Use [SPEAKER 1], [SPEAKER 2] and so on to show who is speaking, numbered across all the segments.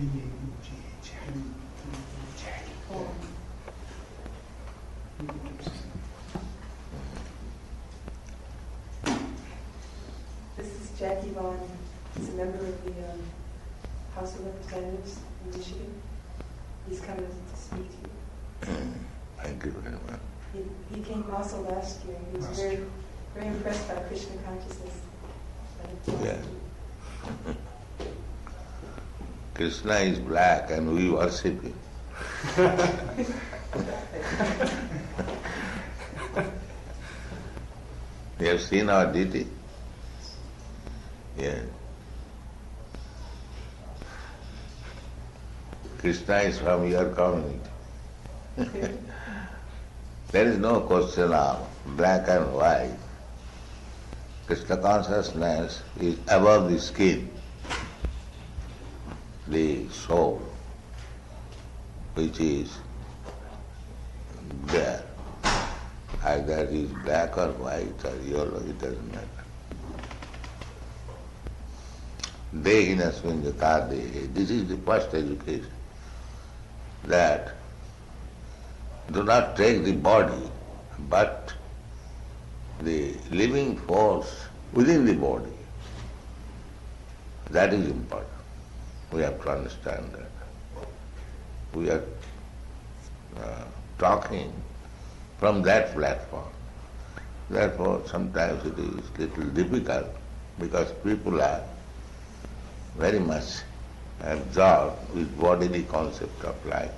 [SPEAKER 1] This is Jackie Vaughn. He's a member of the House of Representatives in Michigan. He's coming to speak to you.
[SPEAKER 2] Thank you very much.
[SPEAKER 1] He came also last year. He was very, very impressed by Krishna consciousness.
[SPEAKER 2] Yeah. Krishna is black and we worship him. You have seen our deity? Yeah. Krishna is from your community. There is no question of black and white. Krishna consciousness is above the skin, the soul, which is there. Either it is black or white or yellow, it doesn't matter. Dehinasmin jata. This is the first education, that do not take the body, but the living force within the body. That is important. We have to understand that. We are talking from that platform. Therefore, sometimes it is little difficult because people are very much absorbed with bodily concept of life.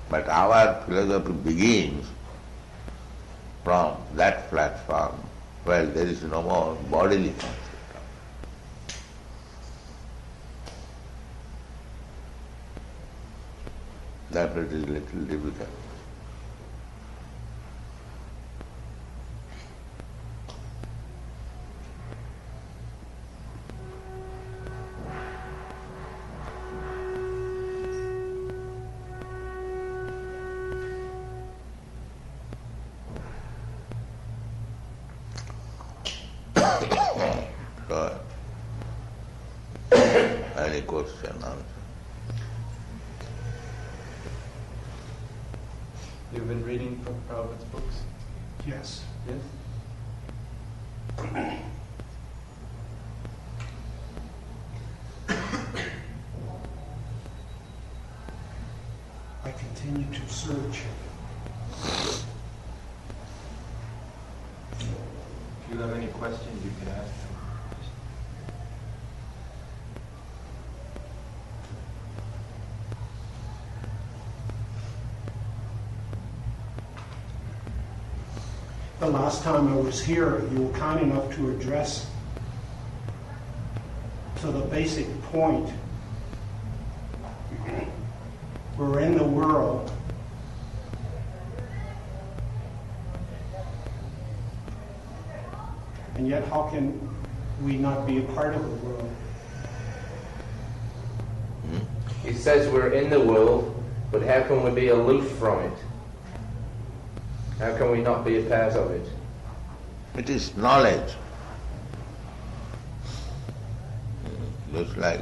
[SPEAKER 2] But our philosophy begins from that platform where there is no more bodily concept. Therefore it is a little difficult. So, any question, answer?
[SPEAKER 3] You've been reading from Prabhupada's books?
[SPEAKER 4] Yes.
[SPEAKER 3] Yes?
[SPEAKER 4] I continue to search.
[SPEAKER 3] If you have any questions, you can ask them.
[SPEAKER 4] The last time I was here, you were kind enough to address to the basic point. We're in the world. And yet how can we not be a part of the world?
[SPEAKER 5] He says we're in the world, but how can we be aloof from it? How can we not be a part of it?
[SPEAKER 2] It is knowledge. Just like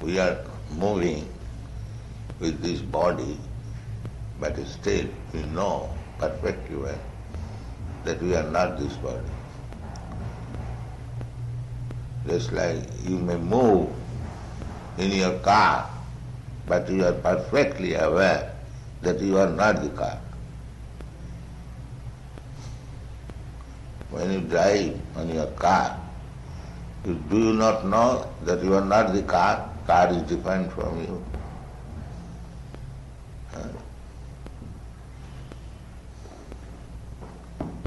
[SPEAKER 2] we are moving with this body, but still we know perfectly well that we are not this body. Just like you may move in your car, but you are perfectly aware that you are not the car. When you drive on your car, do you not know that you are not the car? Car is different from you.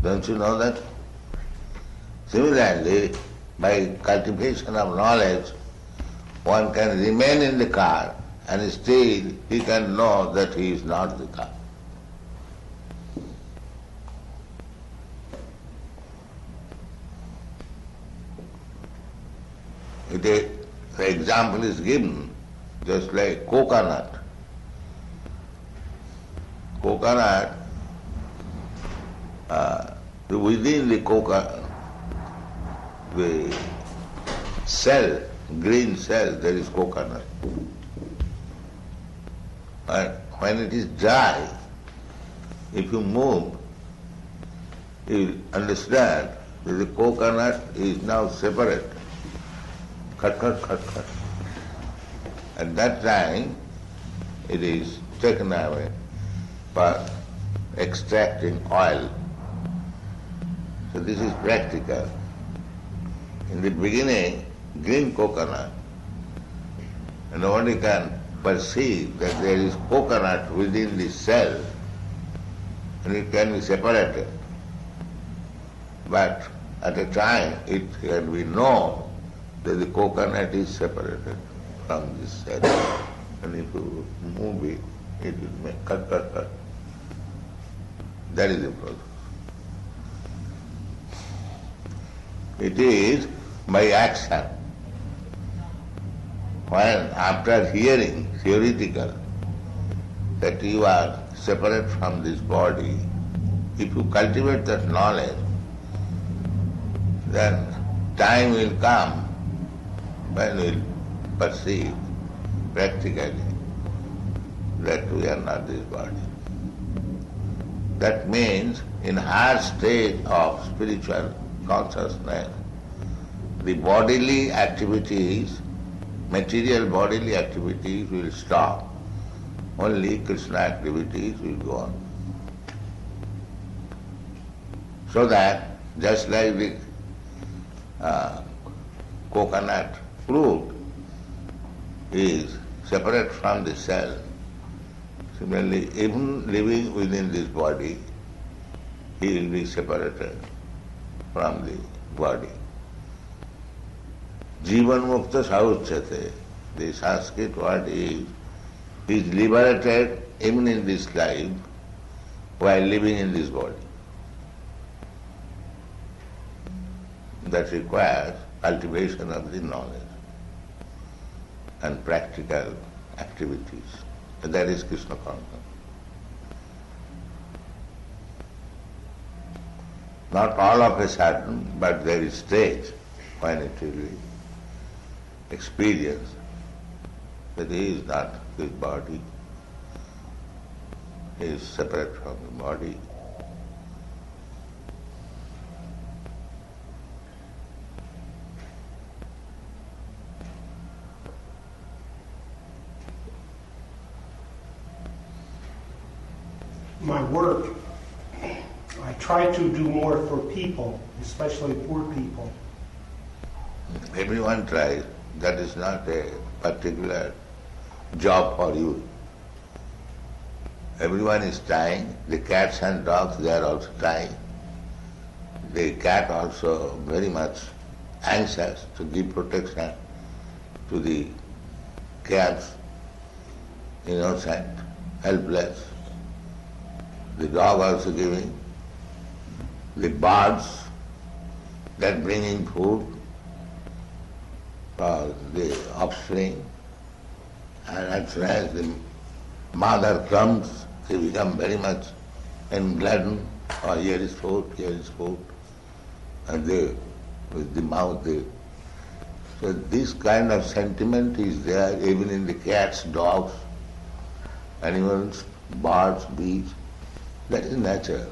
[SPEAKER 2] Don't you know that? Similarly, by cultivation of knowledge, one can remain in the car and still he can know that he is not the car. The example is given just like coconut. Coconut, within the coconut, the cell, green cell, there is coconut. And when it is dry, if you move, you understand that the coconut is now separate. Cut, cut, cut, cut. At that time, it is taken away for extracting oil. So this is practical. In the beginning, green coconut, and nobody can perceive that there is coconut within the cell, and it can be separated. But at a time, it can be known that the coconut is separated from this cell. And if you move it, it will make cut, cut, cut. That is the process. It is by action. When after hearing theoretical that you are separate from this body, if you cultivate that knowledge, then time will come when we will perceive practically that we are not this body. That means in higher state of spiritual consciousness, the bodily activities, material bodily activities will stop. Only Krishna activities will go on. So that just like the coconut fruit is separate from the cell, similarly, even living within this body, he will be separated from the body. Jivan mukta sauchyate. The Sanskrit word is liberated even in this life while living in this body. That requires cultivation of the knowledge and practical activities. And that is Krishna consciousness. Not all of a sudden, but there is stage when it will be experienced that he is not his body, he is separate from the body.
[SPEAKER 4] My work, I try to do more for people, especially poor people.
[SPEAKER 2] Everyone tries. That is not a particular job for you. Everyone is trying. The cats and dogs, they are also trying. The cat also very much anxious to give protection to the cats, innocent, helpless. The dog also giving. The birds that bringing food for the offspring. And as soon as the mother comes, they become very much engladdened. Oh, here is food, here is food. And they, with the mouth, they. So this kind of sentiment is there even in the cats, dogs, animals, birds, bees. That is nature.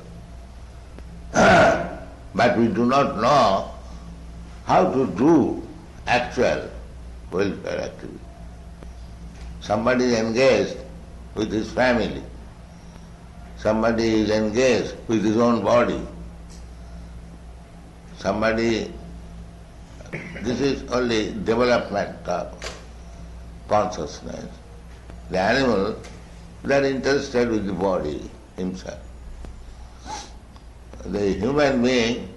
[SPEAKER 2] But we do not know how to do actual welfare activity. Somebody is engaged with his family. Somebody is engaged with his own body. Somebody, this is only development of consciousness. The animal, they are interested with the body himself. The human being,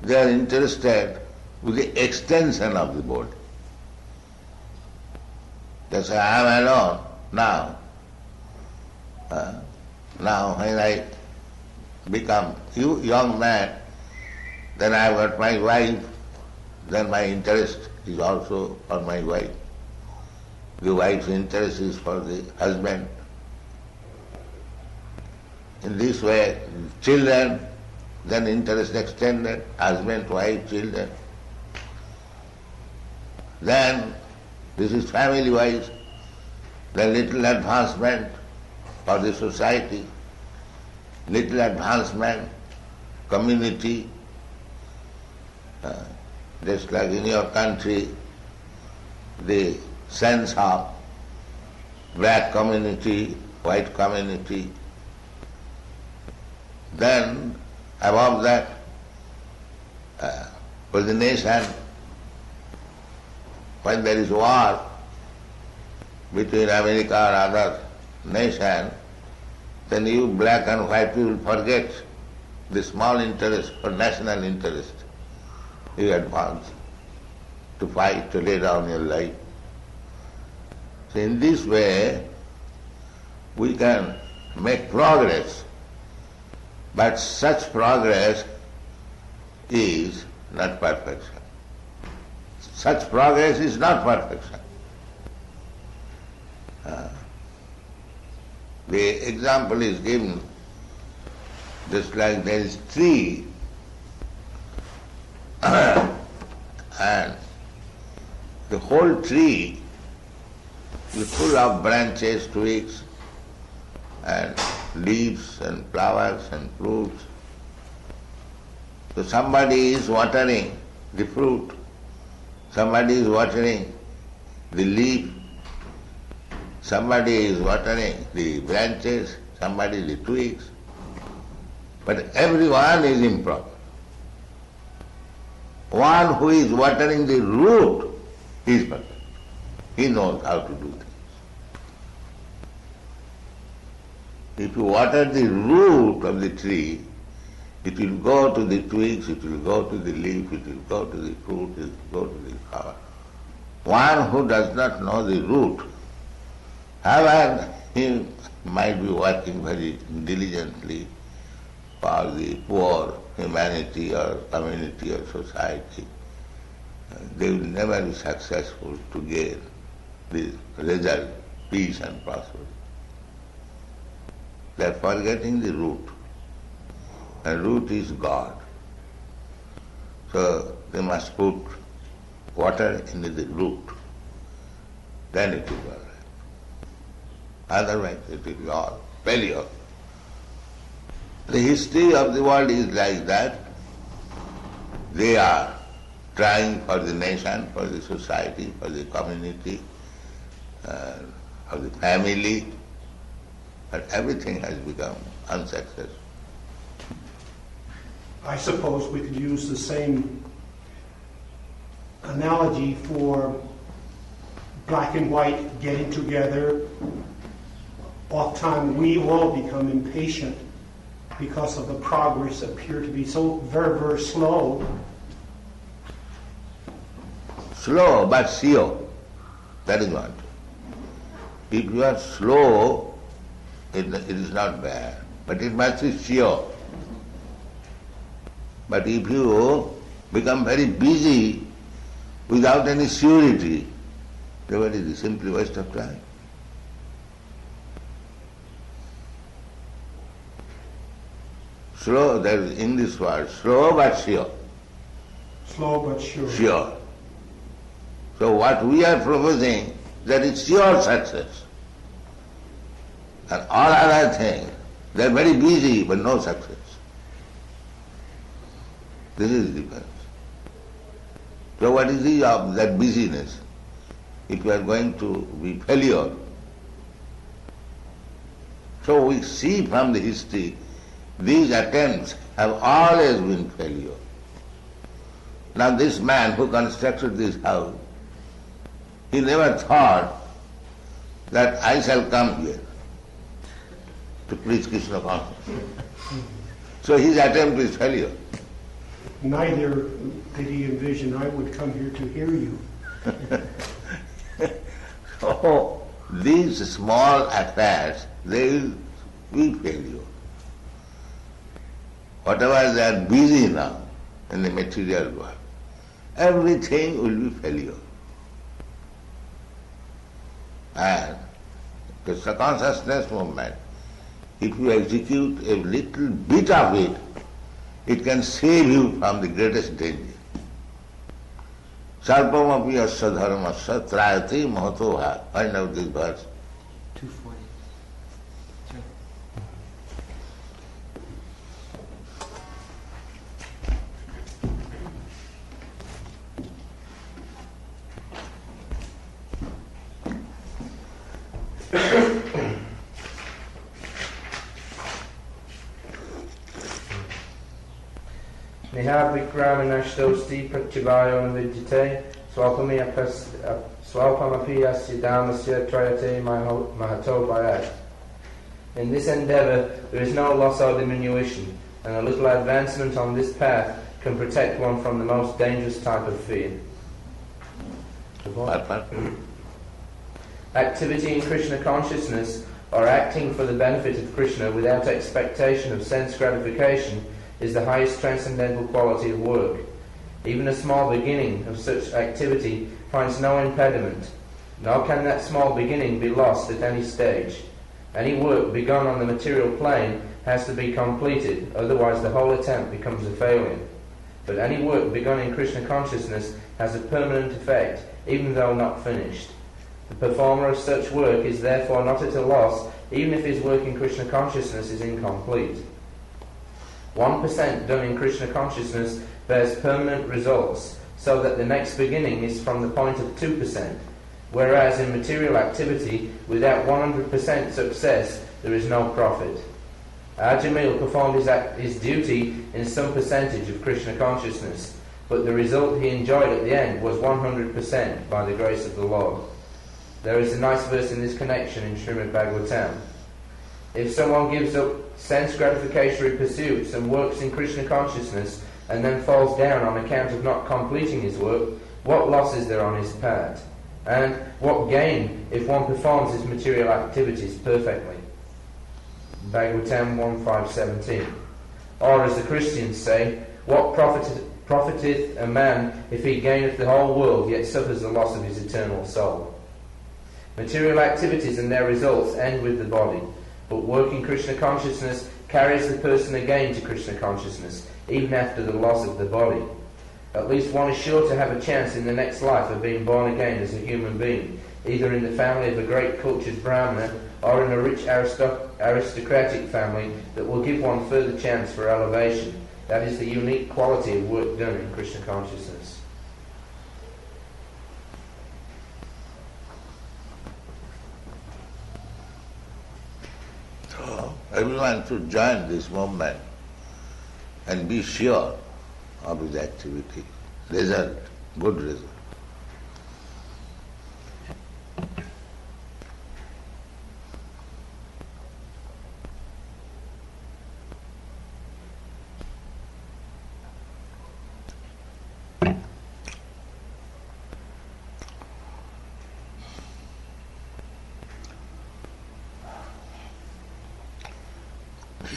[SPEAKER 2] they are interested with the extension of the body. They say, I am alone now. Now when I become young man, then I have got my wife, then my interest is also for my wife. The wife's interest is for the husband. In this way, children, then interest extended, husband, wife, children. then this is family-wise, then little advancement for the society, little advancement, community, just like in your country, the sense of black community, white community. Then above that, for the nation, when there is war between America or other nation, then you black and white people forget the small interest for national interest. You advance to fight, to lay down your life. So in this way, we can make progress, but such progress is not perfection. Such progress is not perfection. The example is given just like there is tree and the whole tree is full of branches, twigs and leaves and flowers and fruits. So somebody is watering the fruit, somebody is watering the leaf, somebody is watering the branches, somebody the twigs, but everyone is improper. One who is watering the root is perfect. He knows how to do things. If you water the root of the tree, it will go to the twigs, it will go to the leaf, it will go to the fruit, it will go to the flower. One who does not know the root, however, he might be working very diligently for the poor humanity or community or society. They will never be successful to gain the result, peace and prosperity. They are forgetting the root. And root is God. So they must put water into the root. Then it will be all right. Otherwise it will be all failure. The history of the world is like that. They are trying for the nation, for the society, for the community, for the family, but everything has become unsuccessful.
[SPEAKER 4] I suppose we could use the same analogy for black and white getting together. Oftentimes we all become impatient because of the progress appear to be so very, very slow.
[SPEAKER 2] Slow but sure. That is what. If you are slow, it is not bad, but it must be sure. But if you become very busy without any surety, then what is it? Simply waste of time. Slow, there is in this word, slow but sure.
[SPEAKER 4] Slow but sure.
[SPEAKER 2] Sure. So what we are proposing, that is sure success. And all other things, they are very busy but no success. This is the difference. So what is the of that busyness? If you are going to be failure. So we see from the history, these attempts have always been failure. Now this man who constructed this house, he never thought that I shall come here to preach Krishna consciousness. So his attempt is failure.
[SPEAKER 4] Neither did he envision I would come here to hear you.
[SPEAKER 2] So these small affairs, they will be failure. Whatever they are busy now in the material world, everything will be failure. And Krishna consciousness movement, if you execute a little bit of it, it can save you from the greatest danger. Sarpamapi asya dharmasya trayati mahato bha. Find out this verse.
[SPEAKER 3] 240.
[SPEAKER 5] Nihad vikramanashtosti pratyavayo navidyate swalpamapi asya dhammasya trayate mahato bhayat. In this endeavour there is no loss or diminution, and a little advancement on this path can protect one from the most dangerous type of fear. Activity in Krishna consciousness, or acting for the benefit of Krishna without expectation of sense gratification, is the highest transcendental quality of work. Even a small beginning of such activity finds no impediment, nor can that small beginning be lost at any stage. Any work begun on the material plane has to be completed, otherwise the whole attempt becomes a failure. But any work begun in Krishna consciousness has a permanent effect, even though not finished. The performer of such work is therefore not at a loss, even if his work in Krishna consciousness is incomplete. 1% done in Krishna consciousness bears permanent results, so that the next beginning is from the point of 2%, whereas in material activity, without 100% success, there is no profit. Ajamil performed his duty in some percentage of Krishna consciousness, but the result he enjoyed at the end was 100% by the grace of the Lord. There is a nice verse in this connection in Srimad Bhagavatam. If someone gives up sense gratificatory pursuits and works in Krishna consciousness and then falls down on account of not completing his work, what loss is there on his part? And what gain if one performs his material activities perfectly? Bhagavatam 1.5.17. Or as the Christians say, what profiteth a man if he gaineth the whole world yet suffers the loss of his eternal soul? Material activities and their results end with the body, but working Krishna consciousness carries the person again to Krishna consciousness, even after the loss of the body. At least one is sure to have a chance in the next life of being born again as a human being, either in the family of a great cultured Brahmana or in a rich aristocratic family that will give one further chance for elevation. That is the unique quality of work done in Krishna consciousness.
[SPEAKER 2] So, everyone should join this movement and be sure of his activity. Result, good result.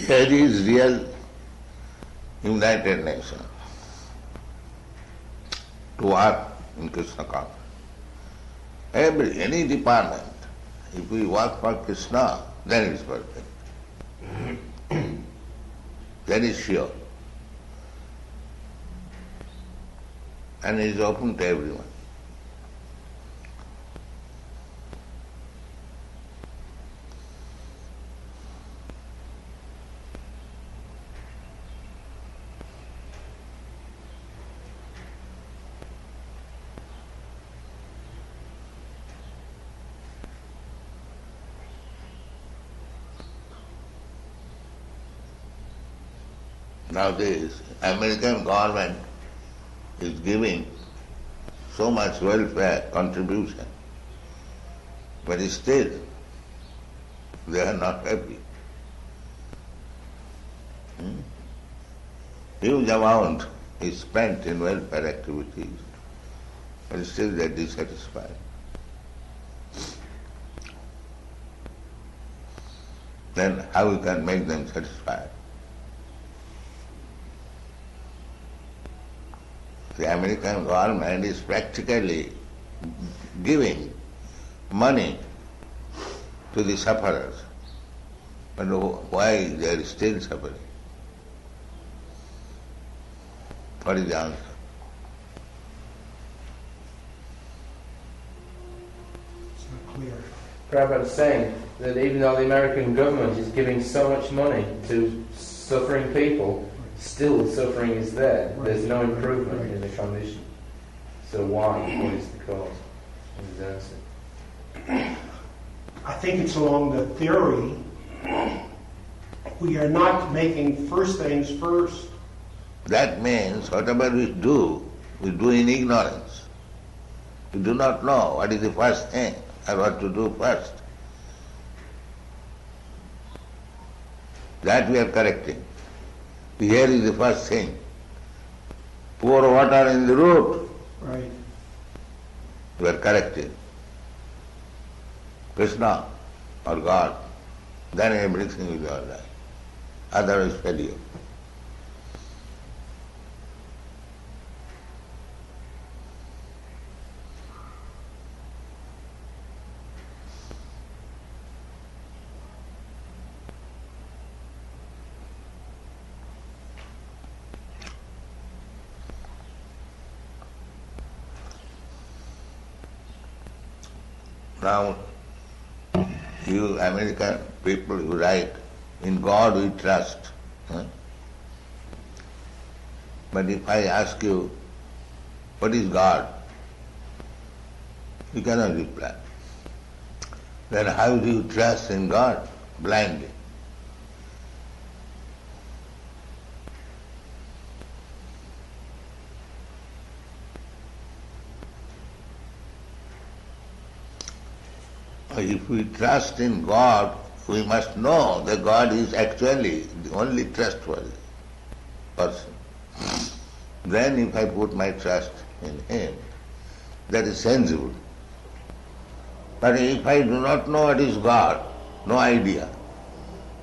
[SPEAKER 2] Here is real United Nations to work in Krishna consciousness. Any department, if we work for Krishna, then it is perfect. That is sure. And it is open to everyone. Nowadays, American government is giving so much welfare contribution, but still they are not happy. Huge amount is spent in welfare activities, but still they are dissatisfied. Then how we can make them satisfied? The American government is practically giving money to the sufferers. But why they are still suffering? What is the answer?
[SPEAKER 4] clear.
[SPEAKER 5] Prabhupada is saying that even though the American government is giving so much money to suffering people, still the suffering is there. There's no improvement in the condition. So why? What is the cause? His answer.
[SPEAKER 4] I think it's along the theory, we are not making first things first.
[SPEAKER 2] That means whatever we do in ignorance. We do not know what is the first thing and what to do first. That we are correcting. Here is the first thing. Pour water in the root.
[SPEAKER 4] Right.
[SPEAKER 2] We are correcting. Krishna or God, then everything will be all right. Otherwise failure. Now, you American people, you write, in God we trust. But if I ask you, what is God? You cannot reply. Then how do you trust in God? Blindly. If we trust in God, we must know that God is actually the only trustworthy person. Then if I put my trust in Him, that is sensible. But if I do not know what is God, no idea,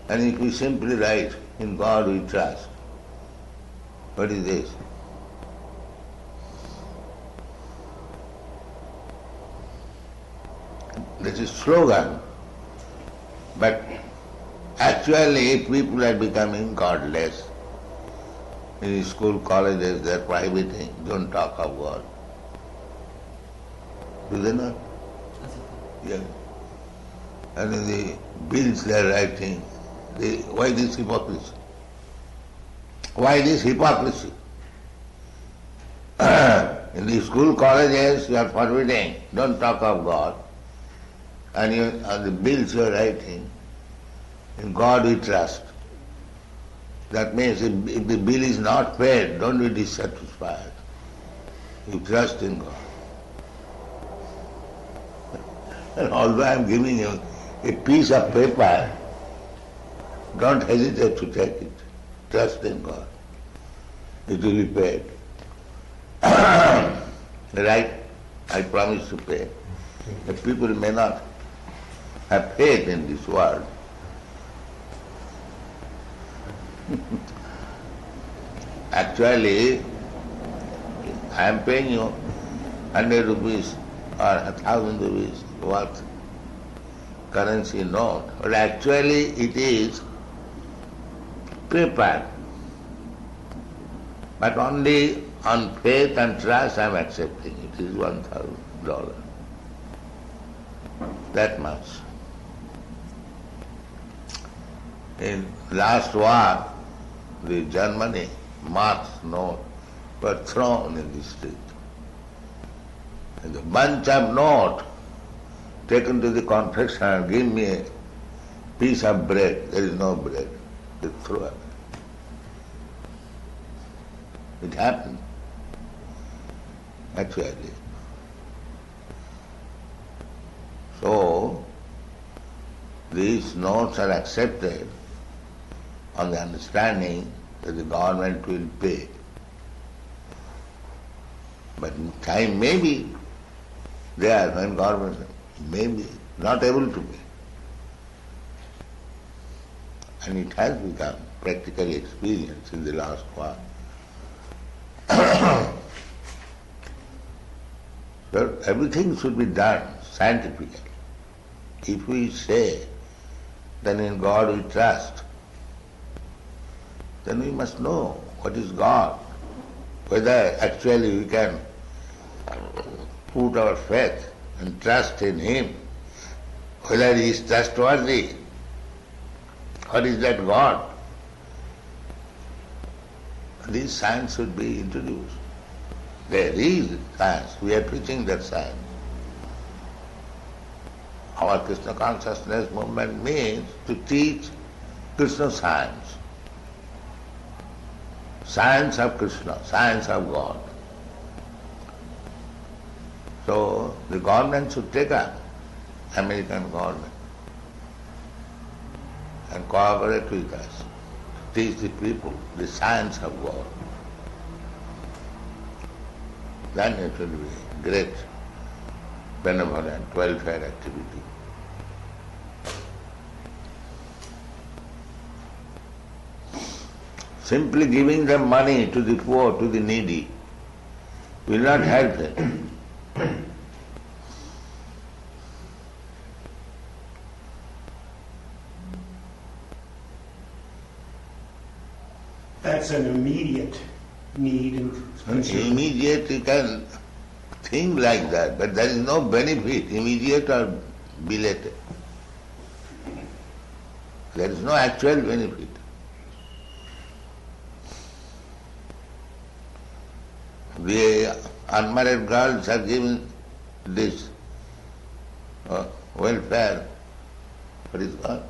[SPEAKER 2] and if we simply write, in God we trust, what is this? This is slogan, but actually people are becoming godless. In school, colleges, they are prohibiting, don't talk of God. Do they not? Yeah. And in the bills they are writing, why this hypocrisy? Why this hypocrisy? In the school, colleges, you are forbidding, don't talk of God. And on the bills you are writing, in God we trust. That means if the bill is not paid, don't be dissatisfied. You trust in God. And although I am giving you a piece of paper, don't hesitate to take it. Trust in God. It will be paid. Right? I promise to pay. The people may not have faith in this world. Actually, I am paying you 100 rupees or 1,000 rupees worth currency note, but actually it is paper. But only on faith and trust I am accepting. It is $1,000. That much. In last war, the Germany marks note were thrown in the street. And the bunch of note taken to the confectioner, give me a piece of bread. There is no bread. They threw it. It happened. Actually. So, these notes are accepted on the understanding that the government will pay. But time may be there when government may be not able to pay. And it has become practical experience in the last war. So everything should be done scientifically. If we say, then in God we trust, then we must know what is God, whether actually we can put our faith and trust in Him whether he is trustworthy. What is that God? This science should be introduced. There is science. We are preaching that science. Our Krishna consciousness movement means to teach Krishna science. Science of Krishna, science of God. So the government should take up, American government, and cooperate with us, teach the people the science of God. Then it will be great benevolent welfare activity. Simply giving them money to the poor, to the needy, will not help them.
[SPEAKER 4] That's an immediate need.
[SPEAKER 2] Immediate, you can think like that, but there is no benefit, immediate or belated. There is no actual benefit. The unmarried girls are given this welfare, what is it called?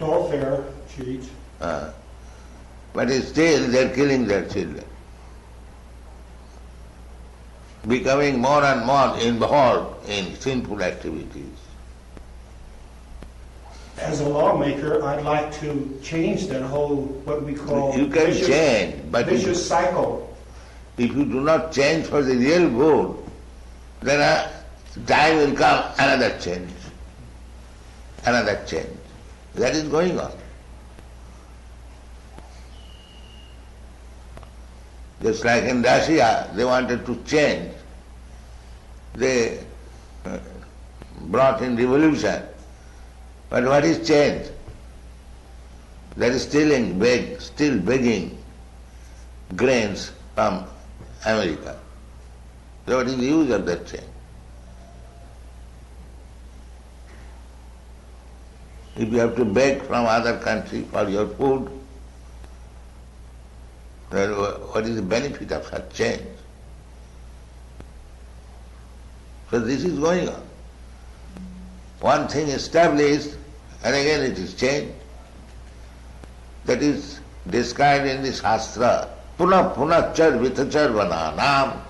[SPEAKER 4] Welfare sheets.
[SPEAKER 2] But still they are killing their children, becoming more and more involved in sinful activities.
[SPEAKER 4] As a lawmaker, I'd like to change that whole, what we call
[SPEAKER 2] You can change, but
[SPEAKER 4] vicious cycle.
[SPEAKER 2] if you do not change for the real good, then a time will come, another change. That is going on. Just like in Russia, they wanted to change. They brought in revolution. But what is change? They are still begging grains from America. So what is the use of that change? If you have to beg from other country for your food, then what is the benefit of such change? So this is going on. One thing established, and again it is changed. That is described in the Shastra. Puna char vitachar vananam,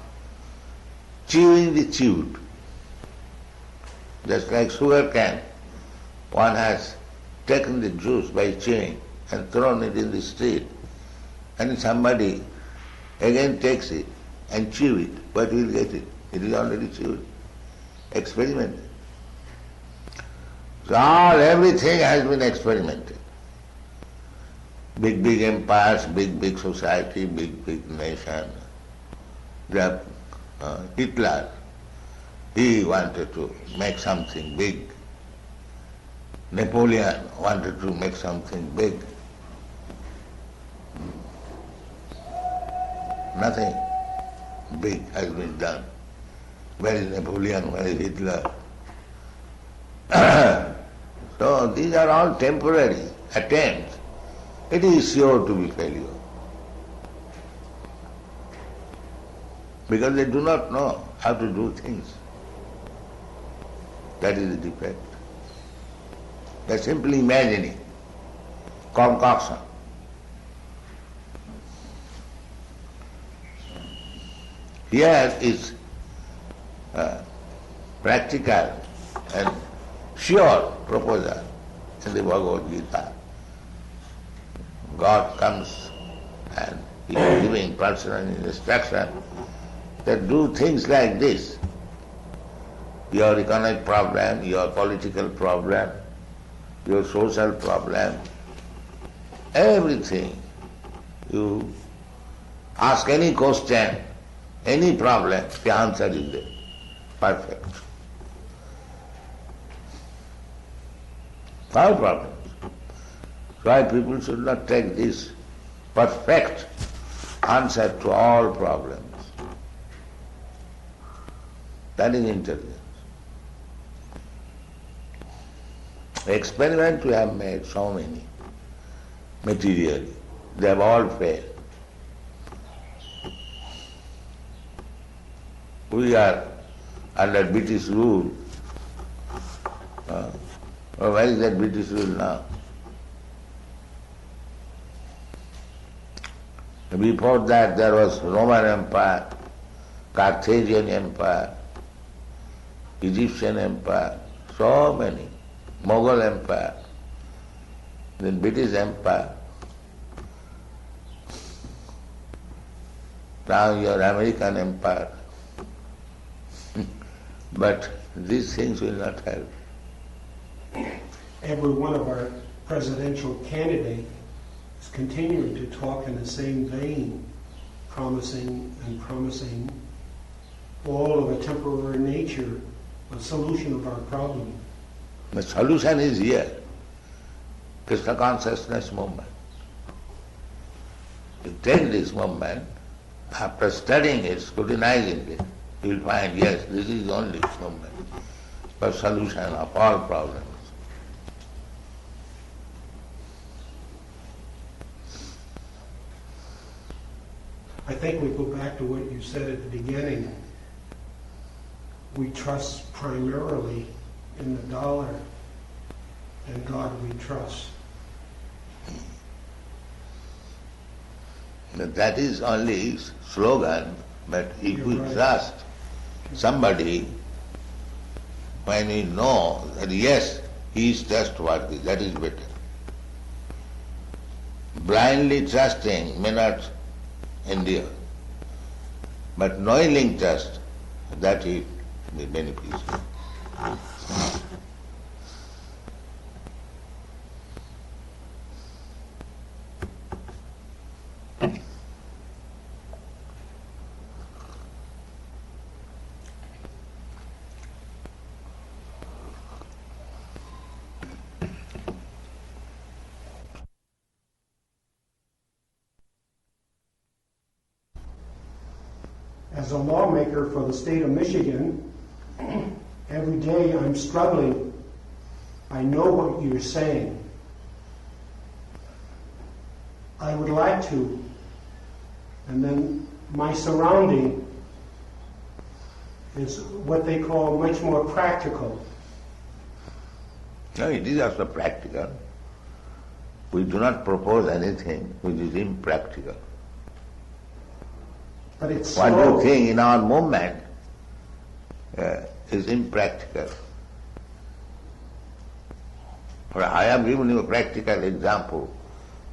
[SPEAKER 2] chewing the chewed. Just like sugar cane. One has taken the juice by chewing and thrown it in the street, and somebody again takes it and chew it. What will get it? It is already chewed. Experimented. So everything has been experimented. Big empires, big society, big nation. Hitler, he wanted to make something big. Napoleon wanted to make something big. Nothing big has been done. Where is Napoleon? Where is Hitler? So these are all temporary attempts. It is sure to be failure. Because they do not know how to do things. That is the defect. They are simply imagining, concoction. Here is practical and sure proposal in the Bhagavad Gita. God comes and He is giving personal instruction that do things like this. Your economic problem, your political problem, your social problem, everything. You ask any question, any problem, the answer is there. Perfect. No problems. Why people should not take this perfect answer to all problems? That is intelligence. Experiments we have made so many, materially. They have all failed. We are under British rule. Where is that British rule now? Before that there was Roman Empire, Carthaginian Empire, Egyptian Empire, so many, Mughal Empire, then British Empire. Now your American Empire. But these things will not help.
[SPEAKER 4] Every one of our presidential candidates is continuing to talk in the same vein, promising all of a temporary nature, a solution of our problem.
[SPEAKER 2] The solution is here. Krishna consciousness movement. You take this movement, after studying it, scrutinizing it, you will find, yes, this is the only movement for solution of all problems.
[SPEAKER 4] I think we go back to what you said at the beginning. We trust primarily in the dollar, and God we trust.
[SPEAKER 2] That is only slogan, but if
[SPEAKER 4] You're
[SPEAKER 2] we
[SPEAKER 4] right.
[SPEAKER 2] trust somebody, when we know that yes, he is trustworthy, that is better. Blindly trusting may not endure, but knowingly trust, that will be beneficial.
[SPEAKER 4] As a lawmaker for the state of Michigan, every day I'm struggling. I know what you're saying. I would like to. And then my surrounding is what they call much more practical.
[SPEAKER 2] No, it is also practical. We do not propose anything which is impractical.
[SPEAKER 4] But it's
[SPEAKER 2] What
[SPEAKER 4] slow.
[SPEAKER 2] you think in our movement is impractical. I have given you a practical example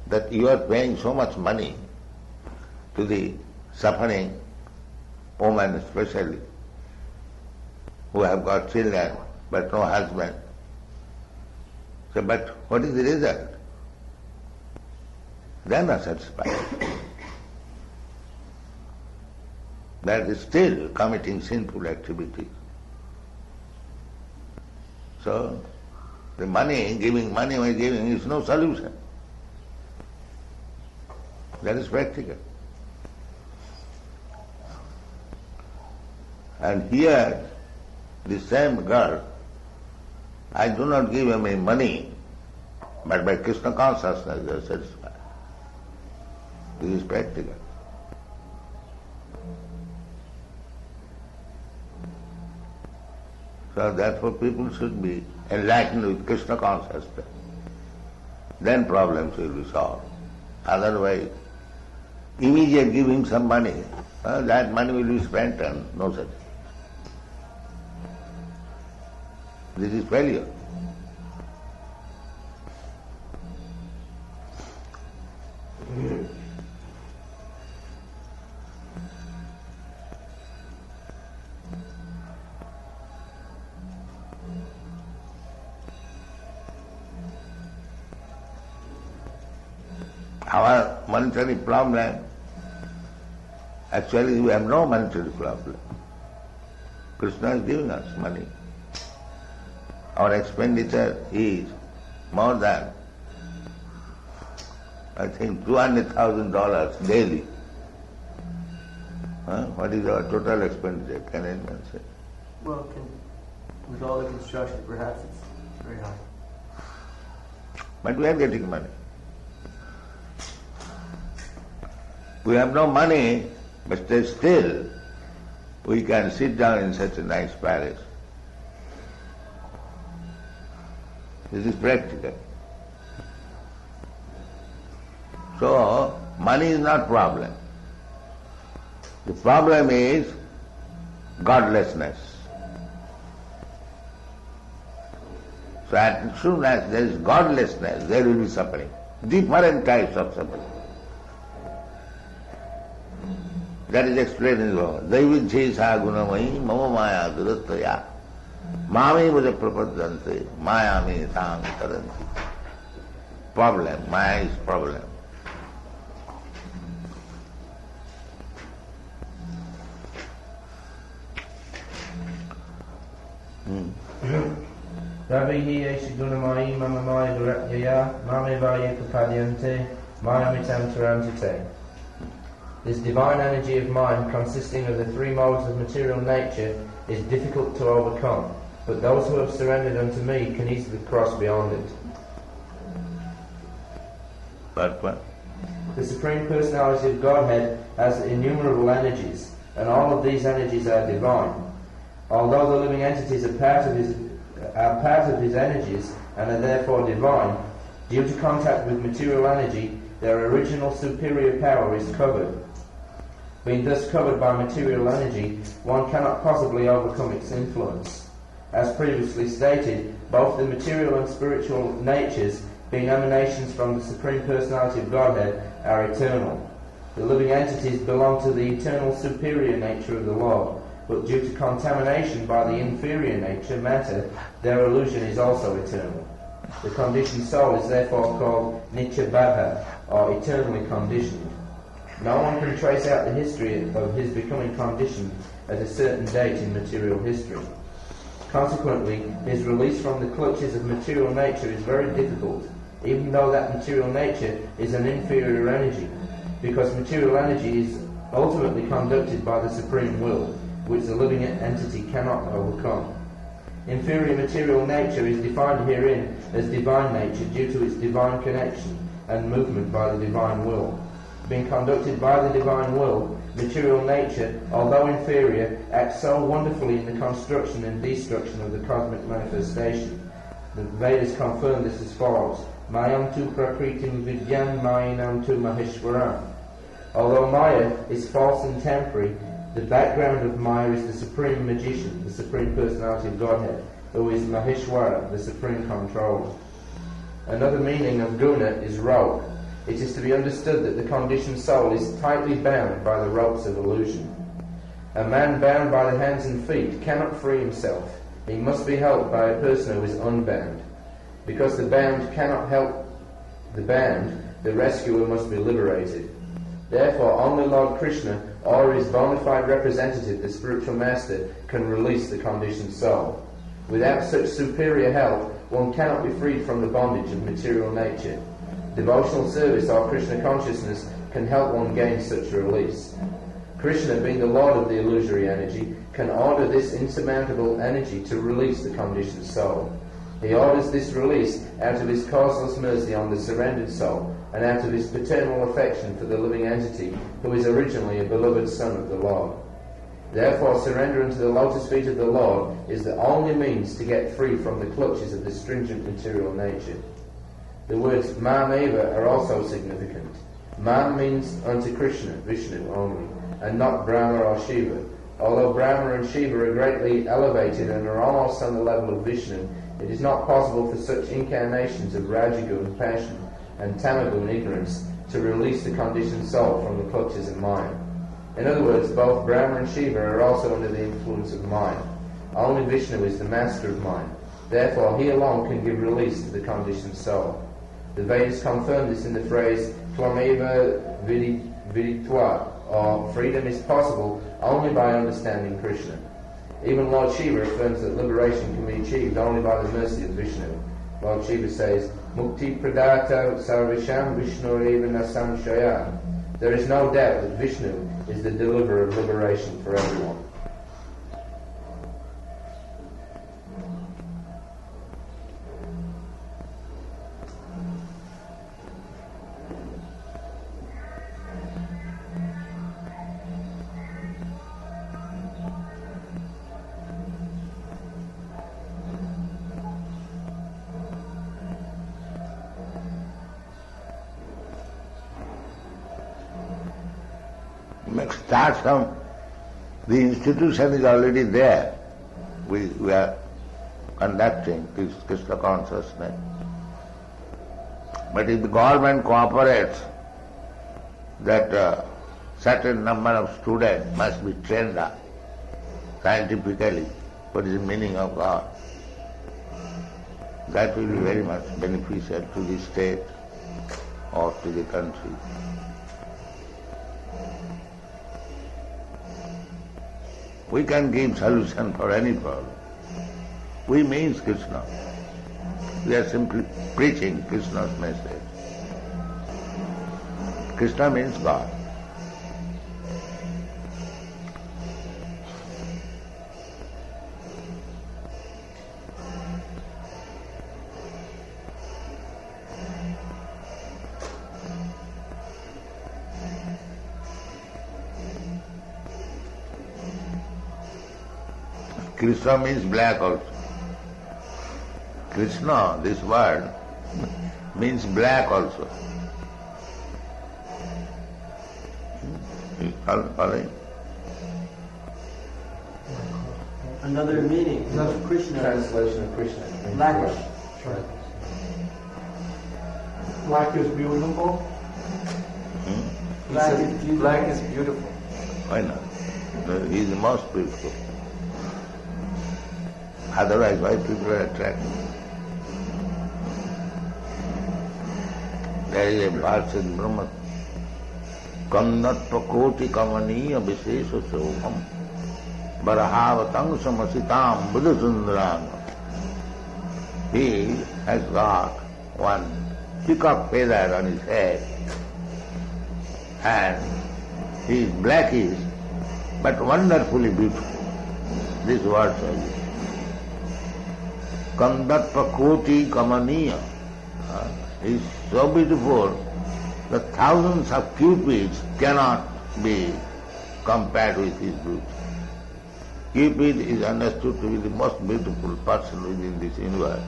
[SPEAKER 2] that you are paying so much money to the suffering women especially, who have got children but no husband. So, but what is the result? They are not satisfied. They are still committing sinful activities. So, the money, giving money by giving is no solution. That is practical. And here, the same girl, I do not give him any money, but by Krishna consciousness they are satisfied. This is practical. So therefore people should be enlightened with Krishna consciousness. Then problems will be solved. Otherwise, immediate give him some money, that money will be spent on no such. This is failure. Our monetary problem, actually we have no monetary problem. Krishna is giving us money. Our expenditure is more than, I think, $200,000 daily. What is our total expenditure? Can anyone say?
[SPEAKER 6] Well, with all the construction, perhaps it's very high.
[SPEAKER 2] but we are getting money. We have no money, but still we can sit down in such a nice palace. This is practical. So, money is not problem. The problem is godlessness. So as soon as there is godlessness, there will be suffering. Different types of suffering. That is explained in Vaughn. Daividhe sa gunamayi mama maya durataya mami vaja prapadyante mayami tang taranti. Problem. Maya is problem.
[SPEAKER 5] Ravihi esha gunamayi mama maya duratyaya mami vaya prapadyante mayamitam tarantite. This divine energy of mind, consisting of the three modes of material nature, is difficult to overcome, but those who have surrendered unto me can easily cross beyond it.
[SPEAKER 2] But
[SPEAKER 5] The Supreme Personality of Godhead has innumerable energies, and all of these energies are divine. Although the living entities are part of his energies and are therefore divine, due to contact with material energy, their original superior power is covered. Being thus covered by material energy, one cannot possibly overcome its influence. As previously stated, both the material and spiritual natures, being emanations from the Supreme Personality of Godhead, are eternal. The living entities belong to the eternal superior nature of the Lord, but due to contamination by the inferior nature, matter, their illusion is also eternal. The conditioned soul is therefore called Nityabadha, or eternally conditioned. No one can trace out the history of his becoming conditioned at a certain date in material history. Consequently, his release from the clutches of material nature is very difficult, even though that material nature is an inferior energy, because material energy is ultimately conducted by the Supreme Will, which the living entity cannot overcome. Inferior material nature is defined herein as divine nature due to its divine connection and movement by the divine will. Being conducted by the divine will, material nature, although inferior, acts so wonderfully in the construction and destruction of the cosmic manifestation. The Vedas confirm this as follows: Mayam tu prakritim vidyam mayinam tu maheshwaram. Although Maya is false and temporary, the background of Maya is the Supreme Magician, the Supreme Personality of Godhead, who is Maheshwara, the Supreme Controller. Another meaning of guna is rope. It is to be understood that the conditioned soul is tightly bound by the ropes of illusion. A man bound by the hands and feet cannot free himself. He must be helped by a person who is unbound. Because the bound cannot help the bound, the rescuer must be liberated. Therefore, only Lord Krishna, or his bona fide representative, the spiritual master, can release the conditioned soul. Without such superior help, one cannot be freed from the bondage of material nature. Devotional service or Krishna consciousness can help one gain such a release. Krishna, being the Lord of the illusory energy, can order this insurmountable energy to release the conditioned soul. He orders this release out of his causeless mercy on the surrendered soul and out of his paternal affection for the living entity, who is originally a beloved son of the Lord. Therefore, surrender unto the lotus feet of the Lord is the only means to get free from the clutches of the stringent material nature. The words Mameva are also significant. Mam means unto Krishna, Vishnu only, and not Brahma or Shiva. Although Brahma and Shiva are greatly elevated and are almost on the level of Vishnu, it is not possible for such incarnations of Rajagun passion and Tamagun ignorance to release the conditioned soul from the clutches of mind. In other words, both Brahma and Shiva are also under the influence of mind. Only Vishnu is the master of mind. Therefore, he alone can give release to the conditioned soul. The Vedas confirm this in the phrase Tvameva Viditva, or freedom is possible only by understanding Krishna. Even Lord Shiva affirms that liberation can be achieved only by the mercy of Vishnu. Lord Shiva says, Mukti Pradata Sarvisham Vishnu Eva Nasamshaya. There is no doubt that Vishnu is the deliverer of liberation for everyone.
[SPEAKER 2] start from, the institution is already there. We are conducting this Krishna consciousness. But if the government cooperates that certain number of students must be trained up scientifically, what is the meaning of God, that will be very much beneficial to the state or to the country. We can give solution for any problem. We means Krishna. We are simply preaching Krishna's message. Krishna means God. Krishna means black also. Krishna, this word, means black also. Following?
[SPEAKER 6] Another meaning of Krishna.
[SPEAKER 5] Translation of Krishna.
[SPEAKER 6] Blackish.
[SPEAKER 4] Black is beautiful.
[SPEAKER 6] Black is beautiful.
[SPEAKER 3] Black is beautiful.
[SPEAKER 2] Why not? He is the most beautiful. Otherwise, why people are attracted? There is a verse in Brahma. Kandatva koti kamaniya visesha soham barahavatang samasitam buddhasundaram. He has got one peacock feather on his head and he is blackish but wonderfully beautiful. This word is Kandatva koti kamaniya. He is so beautiful that thousands of cupids cannot be compared with his beauty. Cupid is understood to be the most beautiful person within this universe.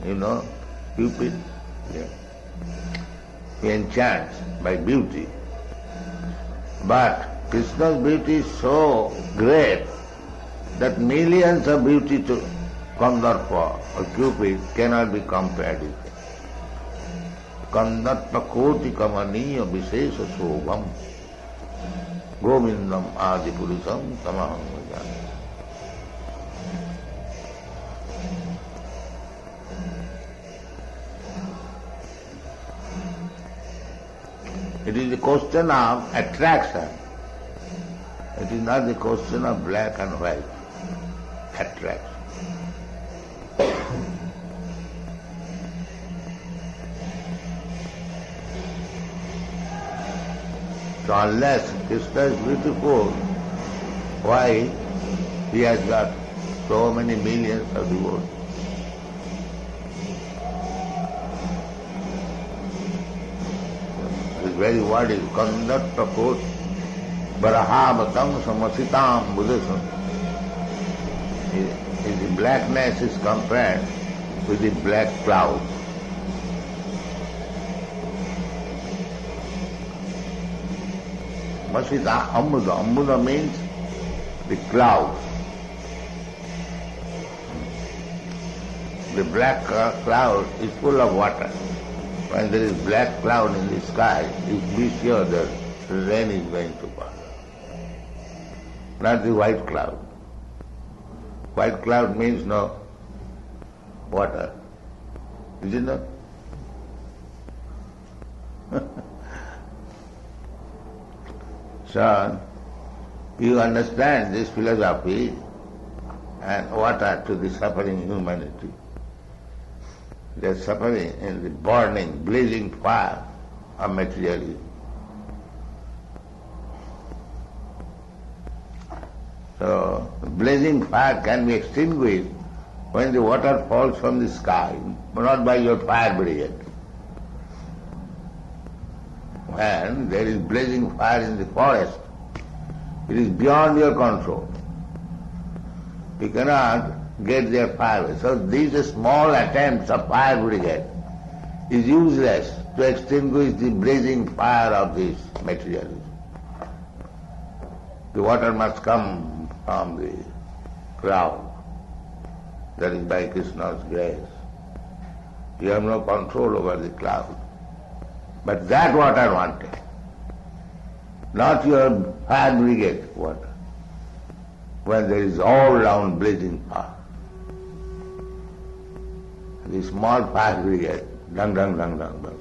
[SPEAKER 2] You know, Cupid? Yeah. He enchants by beauty. But Krishna's beauty is so great that millions of beauty to Kandarpa or Cupid cannot be compared with it. Kandatva koti kamaniya visesha sobham govindam adipurusam tamaham vajami. It is a question of attraction. It is not the question of black and white. Attraction. So unless Krishna is beautiful, why he has got so many millions of devotees? This very word is Kandatta Kot Barahavatang Samasitam Buddhism. The blackness is compared with the black cloud. Masita Ambuddha. Ambuddha means the cloud. The black cloud is full of water. When there is black cloud in the sky, you be sure that rain is going to fall. Not the white cloud. White cloud means no water. Is it not? So, you understand this philosophy and what are to the suffering humanity. They are suffering in the burning, blazing fire of materialism. So, blazing fire can be extinguished when the water falls from the sky, not by your fire brigade. When there is blazing fire in the forest, it is beyond your control. You cannot get their fire. So these small attempts of fire brigade is useless to extinguish the blazing fire of this materialism. The water must come from the cloud. That is by Krishna's grace. You have no control over the cloud. But that water wanted, not your fire brigade water, when there is all round blazing fire. The small fire brigade, dung, dung, dung, dung, dung.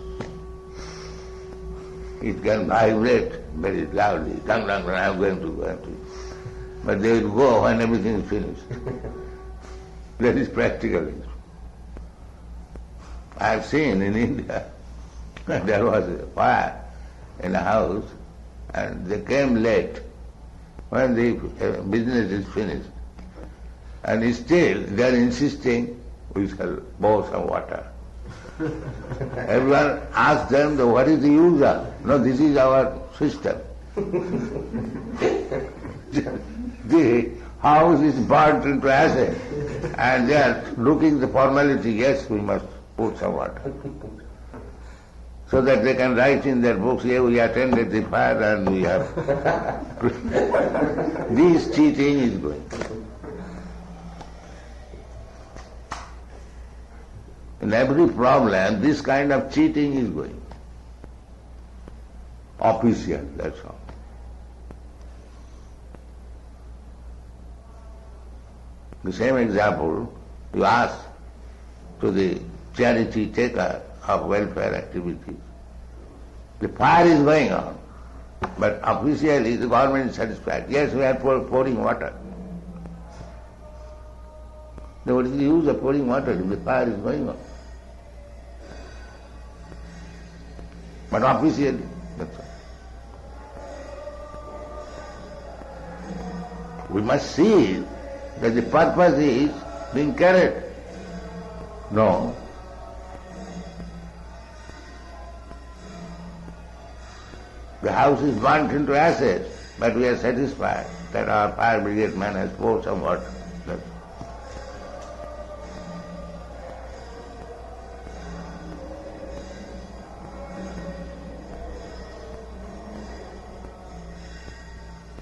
[SPEAKER 2] It can vibrate very loudly, dung, dung, dung, I'm going to. But they will go when everything is finished. That is practical. I have seen in India, there was a fire in a house and they came late when the business is finished. And still they are insisting we shall pour some water. Everyone asks them, what is the use of? No, this is our system. The house is burnt into ashes and they are looking the formality, yes, we must put some water. So that they can write in their books, yeah, we attended the fire and we have... This cheating is going. In every problem, this kind of cheating is going. Official, that's all. The same example, you ask to the charity taker of welfare activities. The fire is going on, but officially the government is satisfied. Yes, we are pouring water. Then what is the use of pouring water if the fire is going on? But officially, that's all. We must see that the purpose is being carried. No. The house is burnt into ashes, but we are satisfied that our fire brigade man has poured some water. That's all.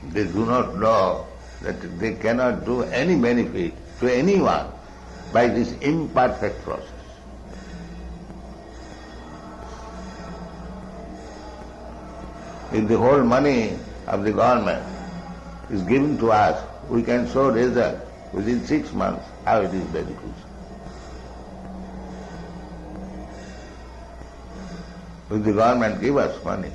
[SPEAKER 2] They do not know that they cannot do any benefit to anyone by this imperfect process. If the whole money of the government is given to us, we can show result within 6 months how it is beneficial. If the government give us money,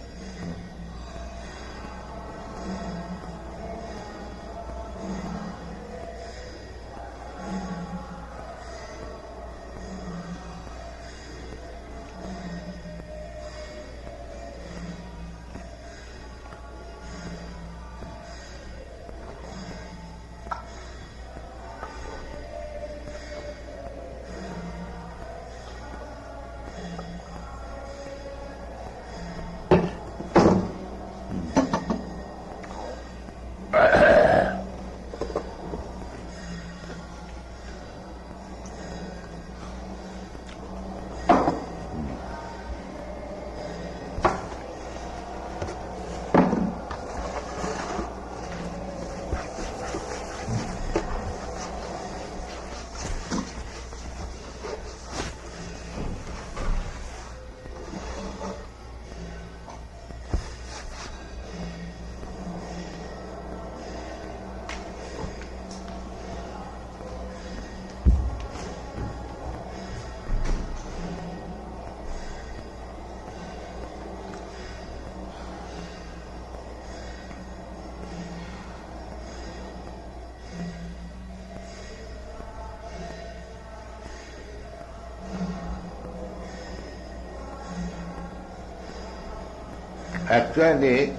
[SPEAKER 2] actually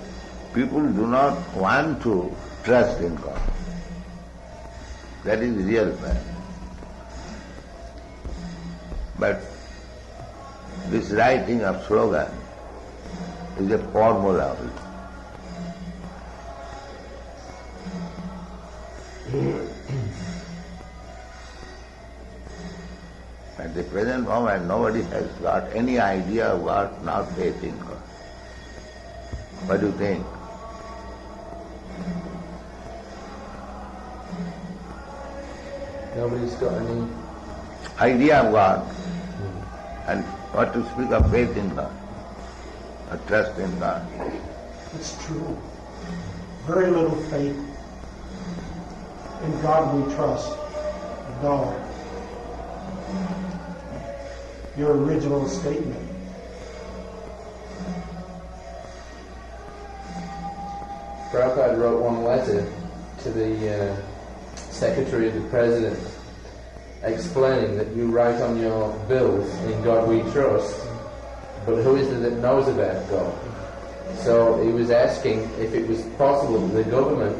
[SPEAKER 2] people do not want to trust in God. That is the real fact. But this writing of slogan is a formula. At the present moment, nobody has got any idea of God, not faith in God. What do you think?
[SPEAKER 5] Nobody's got any...
[SPEAKER 2] idea of God, and what to speak of faith in God, or trust in God.
[SPEAKER 4] It's true. Very little faith. In God we trust. The dollar. Your original statement.
[SPEAKER 5] Prabhupada wrote one letter to the Secretary of the President explaining that you write on your bills, in God we trust, but who is it that knows about God? So he was asking if it was possible that the government,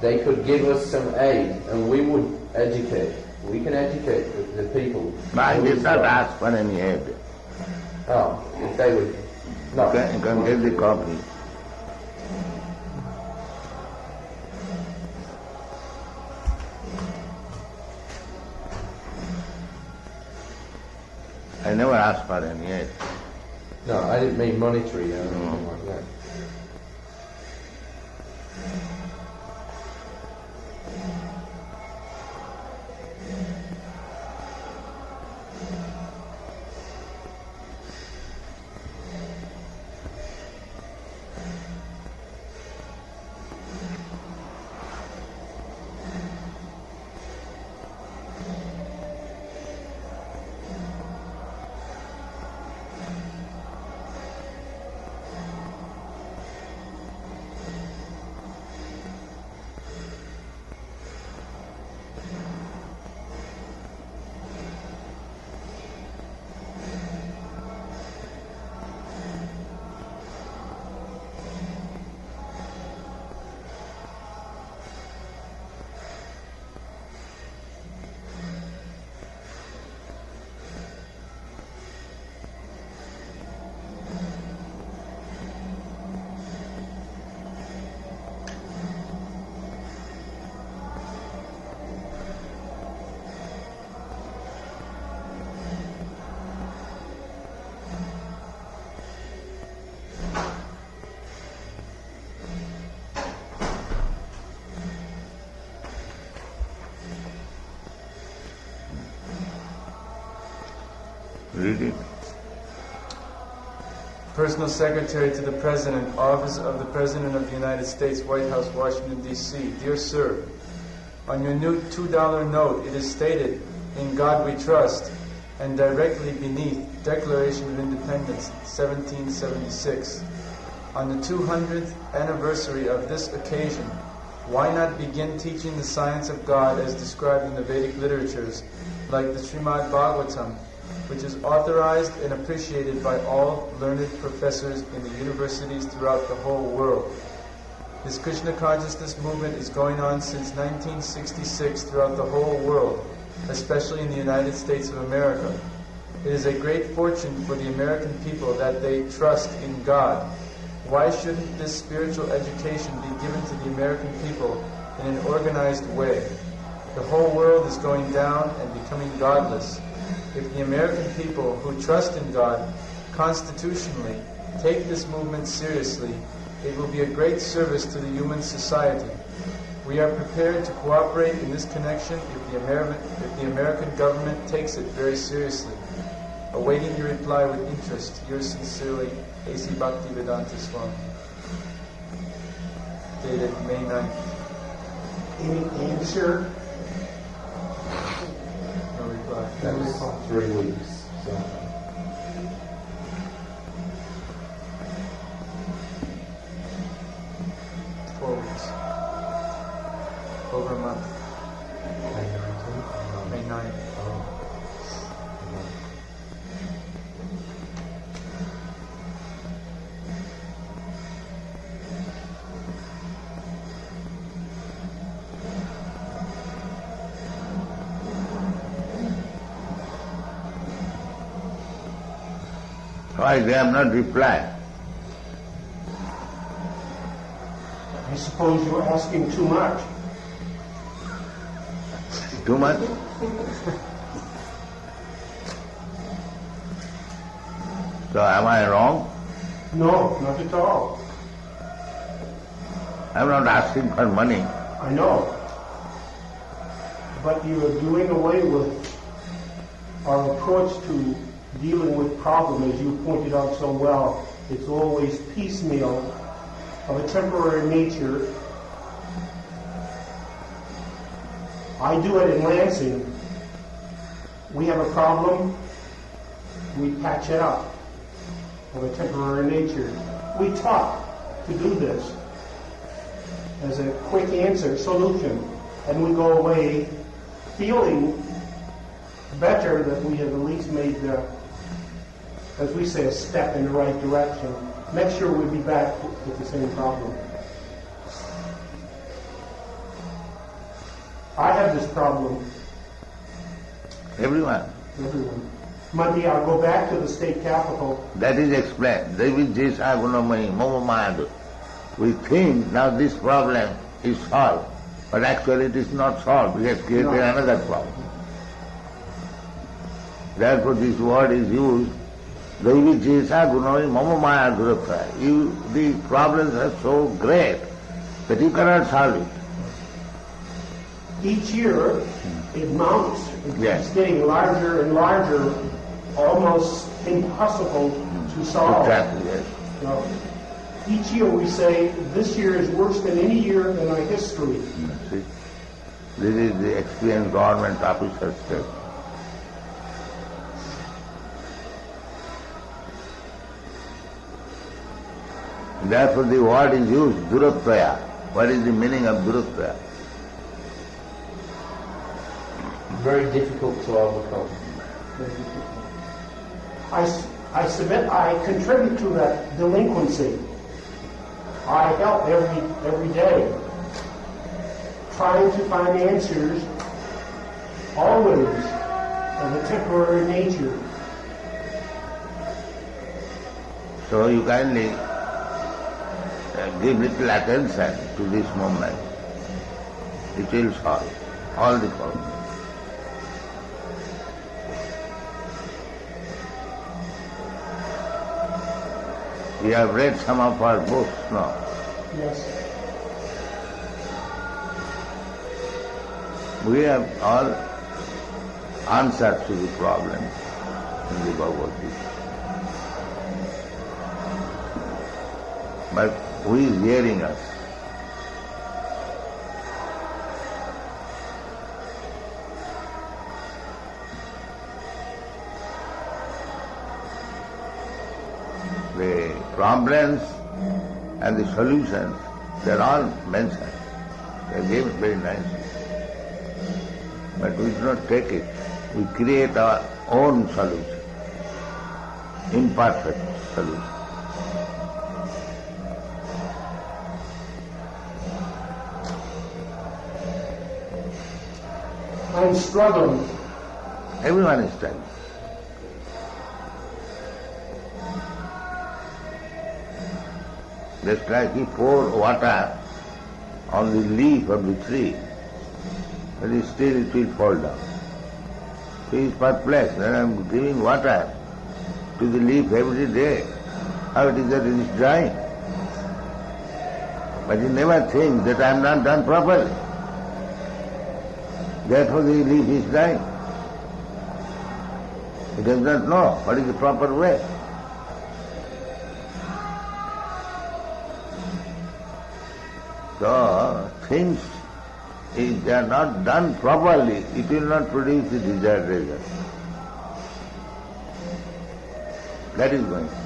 [SPEAKER 5] they could give us some aid and we would educate. We can educate the people.
[SPEAKER 2] But I did not ask for any aid.
[SPEAKER 5] Oh, if they would... No.
[SPEAKER 2] You can get the copy. I never asked for any aid.
[SPEAKER 5] No, I didn't mean monetary or anything like that.
[SPEAKER 2] Read it.
[SPEAKER 3] Personal Secretary to the President, Office of the President of the United States, White House, Washington, D.C. Dear Sir, on your new $2 note it is stated, "In God we trust," and directly beneath, Declaration of Independence, 1776. On the 200th anniversary of this occasion, why not begin teaching the science of God as described in the Vedic literatures, like the Srimad Bhagavatam, which is authorized and appreciated by all learned professors in the universities throughout the whole world. This Krishna consciousness movement is going on since 1966 throughout the whole world, especially in the United States of America. It is a great fortune for the American people that they trust in God. Why shouldn't this spiritual education be given to the American people in an organized way? The whole world is going down and becoming godless. If the American people who trust in God constitutionally take this movement seriously, it will be a great service to the human society. We are prepared to cooperate in this connection if the American government takes it very seriously. Awaiting your reply with interest. Yours sincerely, A.C. Bhaktivedanta Swami. Dated May 9th.
[SPEAKER 4] Any answer?
[SPEAKER 3] No reply.
[SPEAKER 5] That was 3 weeks. So.
[SPEAKER 3] Over a month. May 9th.
[SPEAKER 2] Why they have not replied?
[SPEAKER 4] I suppose you're asking too much.
[SPEAKER 2] Too much? So am I wrong?
[SPEAKER 4] No, not at all.
[SPEAKER 2] I'm not asking for money.
[SPEAKER 4] I know. but you are doing away with our approach to dealing with problems, as you pointed out so well. It's always piecemeal, of a temporary nature. I do it in Lansing. We have a problem, we patch it up, of a temporary nature. We talk to do this as a quick answer, solution, and we go away feeling better that we have at least made, as we say, a step in the right direction. Next year we'll be back with the same problem. I have this problem.
[SPEAKER 2] Everyone.
[SPEAKER 4] Monday I'll go back to the state capital.
[SPEAKER 2] That is explained. We think now this problem is solved, but actually it is not solved. We have created another problem. Therefore this word is used. The problems are so great that you cannot solve it.
[SPEAKER 4] Each year it mounts.
[SPEAKER 2] Yes.
[SPEAKER 4] It's getting larger and larger, almost impossible to solve.
[SPEAKER 2] Exactly, yes.
[SPEAKER 4] Now, each year we say, this year is worse than any year in our history.
[SPEAKER 2] See, this is the experienced government officer's step. Therefore the word is used, durattvaya. What is the meaning of durattvaya?
[SPEAKER 5] Very difficult to overcome.
[SPEAKER 4] I submit, I contribute to that delinquency. I help every day, trying to find answers, always of a temporary nature.
[SPEAKER 2] So you kindly give little attention to this moment. It will solve all the problems. You have read some of our books, no?
[SPEAKER 4] Yes.
[SPEAKER 2] We have all answers to the problem in the Bhagavad Gita. But who is hearing us? The problems and the solutions, they are all mentioned. They are given very nicely. But we do not take it. We create our own solution, imperfect solution.
[SPEAKER 4] I'm struggling.
[SPEAKER 2] Everyone is struggling. Just like he poured water on the leaf of the tree, but still it will fall down. He is perplexed, and I am giving water to the leaf every day. How it is that it is drying? But he never thinks that I am not done properly. Therefore the leaf is dying. He does not know what is the proper way. So, things, if they are not done properly, it will not produce the desired result. That is going on.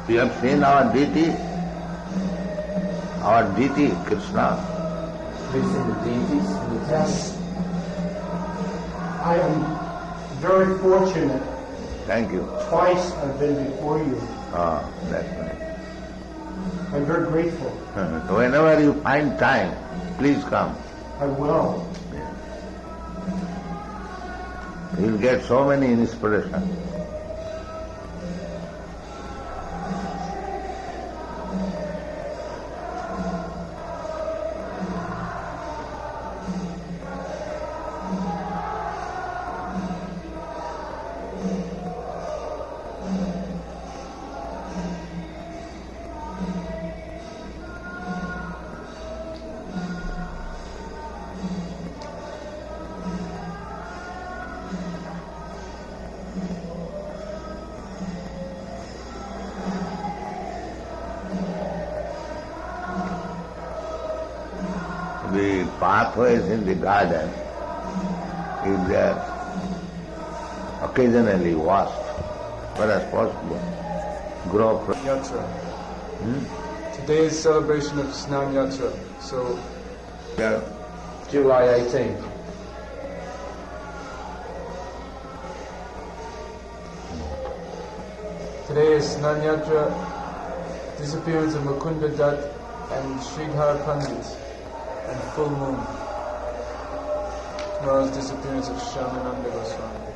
[SPEAKER 2] You have seen our deity? Our deity, Krishna.
[SPEAKER 5] We've seen the deities in the
[SPEAKER 4] Yes. I am very fortunate.
[SPEAKER 2] Thank you.
[SPEAKER 4] Twice I've been before you.
[SPEAKER 2] Ah, that's nice.
[SPEAKER 4] I'm very grateful.
[SPEAKER 2] Whenever you find time, please come.
[SPEAKER 4] I will.
[SPEAKER 2] You'll get so many inspiration. The pathways in the garden, if they are occasionally washed, what as possible, grow from.
[SPEAKER 3] Yatra. Today is celebration of Snan Yatra. So
[SPEAKER 2] Yeah.
[SPEAKER 5] July 18th.
[SPEAKER 3] today is Snan Yatra, disappearance of Mukunda Dutt and Sridhar Pandit, and full moon. Tomorrow's disappearance of Shamananda Goswami.